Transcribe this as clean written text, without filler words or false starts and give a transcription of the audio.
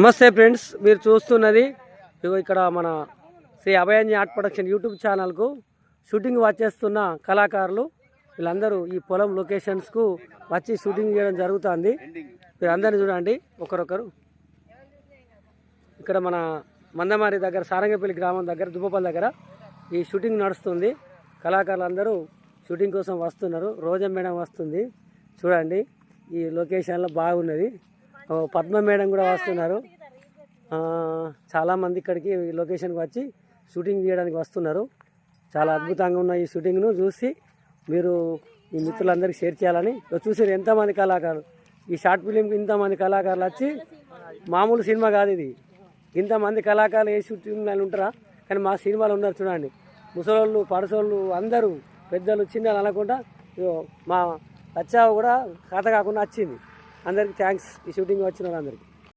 నమస్తే ఫ్రెండ్స్, మీరు చూస్తున్నది ఇక్కడ మన శ్రీ అభయాంజి ఆర్ట్ ప్రొడక్షన్ యూట్యూబ్ ఛానల్కు షూటింగ్ వచ్చేస్తున్న కళాకారులు వీళ్ళందరూ ఈ పొలం లొకేషన్స్కు వచ్చి షూటింగ్ చేయడం జరుగుతుంది. మీరు అందరినీ చూడండి ఒకరొకరు. ఇక్కడ మన మందమారి దగ్గర సారంగపల్లి గ్రామం దగ్గర దుబ్బపల్లి దగ్గర ఈ షూటింగ్ నడుస్తుంది. కళాకారులు అందరూ షూటింగ్ కోసం వస్తున్నారు. రోజా మేడం వస్తుంది చూడండి. ఈ లొకేషన్లో బాగున్నది. పద్మ మేడం కూడా వస్తున్నారు. చాలామంది ఇక్కడికి ఈ లొకేషన్కి వచ్చి షూటింగ్ చేయడానికి వస్తున్నారు. చాలా అద్భుతంగా ఉన్న ఈ షూటింగ్ను చూసి మీరు ఈ మిత్రులందరికీ షేర్ చేయాలని. చూసారు ఎంతమంది కళాకారులు ఈ షార్ట్ ఫిలింకి ఇంతమంది కళాకారులు వచ్చి, మామూలు సినిమా కాదు ఇది. ఇంతమంది కళాకారులు ఏ షూటింగ్లో ఉంటారా, కానీ మా సినిమాలు ఉన్నారు చూడండి. ముసలోళ్ళు పడసోళ్ళు అందరూ పెద్దలు చిన్నలు అనకుండా మా వచ్చావు కూడా కథ కాకుండా వచ్చింది. అందరికీ థ్యాంక్స్ ఈ షూటింగ్ వచ్చిన వాళ్ళందరికీ.